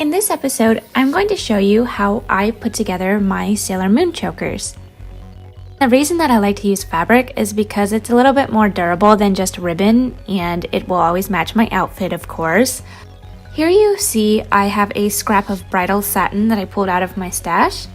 In this episode, I'm going to show you how I put together my Sailor Moon chokers. The reason that I like to use fabric is because it's a little bit more durable than just ribbon, and it will always match my outfit, of course. Here you see I have a scrap of bridal satin that I pulled out of my stash.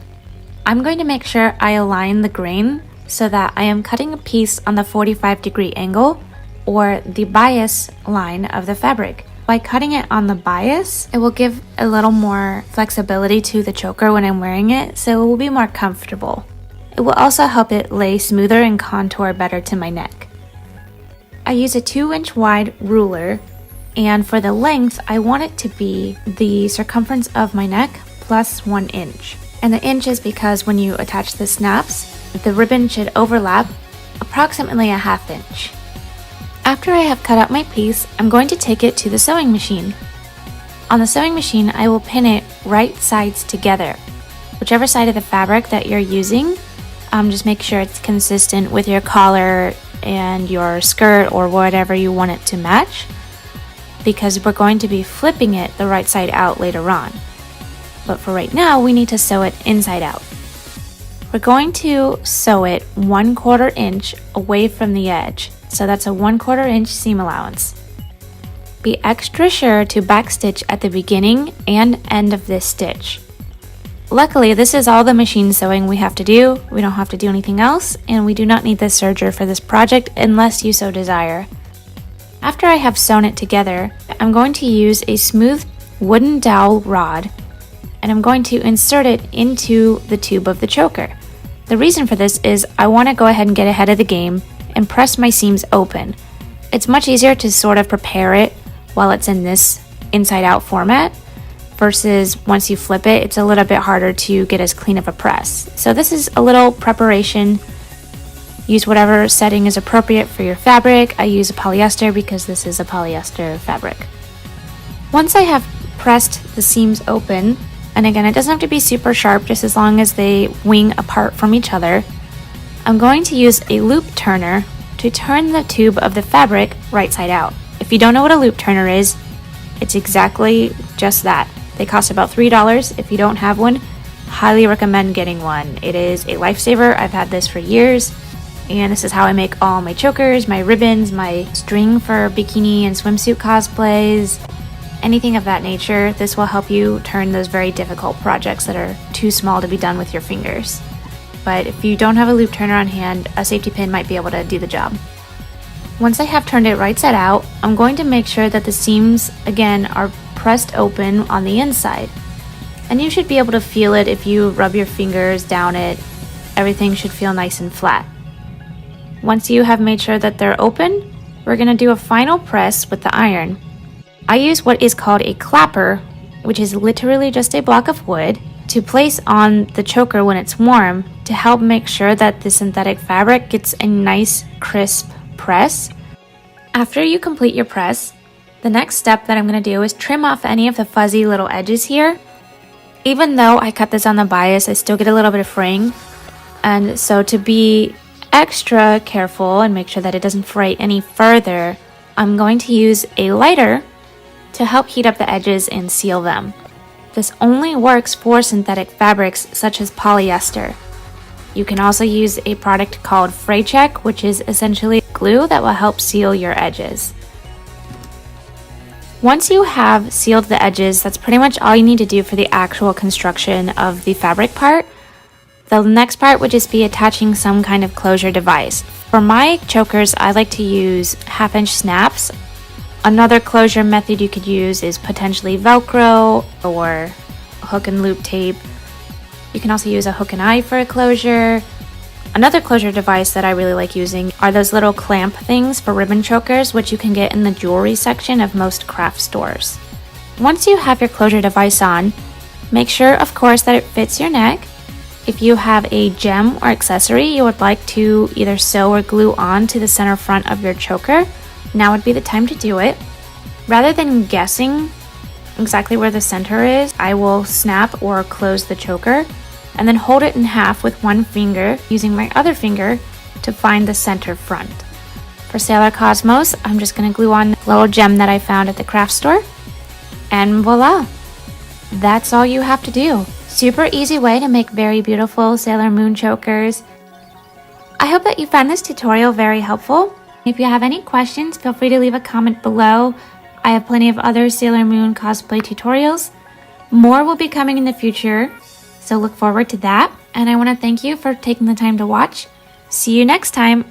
I'm going to make sure I align the grain so that I am cutting a piece on the 45-degree angle, or the bias line of the fabric. By cutting it on the bias, it will give a little more flexibility to the choker when I'm wearing it, so it will be more comfortable. It will also help it lay smoother and contour better to my neck. I use a 2-inch wide ruler, and for the length, I want it to be the circumference of my neck plus 1 inch. And the inch is because when you attach the snaps, the ribbon should overlap approximately a 1/2 inch. After I have cut out my piece, I'm going to take it to the sewing machine. On the sewing machine, I will pin it right sides together. Whichever side of the fabric that you're using, just make sure it's consistent with your collar and your skirt or whatever you want it to match, because we're going to be flipping it the right side out later on. But for right now, we need to sew it inside out. We're going to sew it 1/4 inch away from the edge. So that's a 1/4 inch seam allowance. Be extra sure to backstitch at the beginning and end of this stitch. Luckily, this is all the machine sewing we have to do. We don't have to do anything else, and we do not need the serger for this project unless you so desire. After I have sewn it together, I'm going to use a smooth wooden dowel rod, and I'm going to insert it into the tube of the choker. The reason for this is I want to go ahead and get ahead of the game and press my seams open. It's much easier to sort of prepare it while it's in this inside out format versus once you flip it, it's a little bit harder to get as clean of a press. So this is a little preparation. Use whatever setting is appropriate for your fabric. I use a polyester because this is a polyester fabric. Once I have pressed the seams open, and again, it doesn't have to be super sharp, just as long as they wing apart from each other, I'm going to use a loop turner to turn the tube of the fabric right side out. If you don't know what a loop turner is, it's exactly just that. They cost about $3. If you don't have one, highly recommend getting one. It is a lifesaver. I've had this for years, and this is how I make all my chokers, my ribbons, my string for bikini and swimsuit cosplays, anything of that nature. This will help you turn those very difficult projects that are too small to be done with your fingers. But if you don't have a loop turner on hand, a safety pin might be able to do the job. Once I have turned it right side out, I'm going to make sure that the seams, again, are pressed open on the inside. And you should be able to feel it if you rub your fingers down it. Everything should feel nice and flat. Once you have made sure that they're open, we're going to do a final press with the iron. I use what is called a clapper, which is literally just a block of wood, to place on the choker when it's warm to help make sure that the synthetic fabric gets a nice crisp press. After you complete your press, the next step that I'm going to do is trim off any of the fuzzy little edges here. Even though I cut this on the bias, I still get a little bit of fraying, and so to be extra careful and make sure that it doesn't fray any further, I'm going to use a lighter to help heat up the edges and seal them. This only works for synthetic fabrics such as polyester. You can also use a product called Fray Check, which is essentially glue that will help seal your edges. Once you have sealed the edges, that's pretty much all you need to do for the actual construction of the fabric part. The next part would just be attaching some kind of closure device. For my chokers, I like to use 1/2-inch snaps. Another closure method you could use is potentially Velcro or hook and loop tape. You can also use a hook and eye for a closure. Another closure device that I really like using are those little clamp things for ribbon chokers, which you can get in the jewelry section of most craft stores. Once you have your closure device on, make sure, of course, that it fits your neck. If you have a gem or accessory you would like to either sew or glue on to the center front of your choker, now would be the time to do it. Rather than guessing exactly where the center is, I will snap or close the choker and then hold it in half with one finger, using my other finger to find the center front. For Sailor Cosmos, I'm just going to glue on the little gem that I found at the craft store, and voila! That's all you have to do. Super easy way to make very beautiful Sailor Moon chokers. I hope that you found this tutorial very helpful. If you have any questions, feel free to leave a comment below. I have plenty of other Sailor Moon cosplay tutorials. More will be coming in the future, so look forward to that. And I want to thank you for taking the time to watch. See you next time.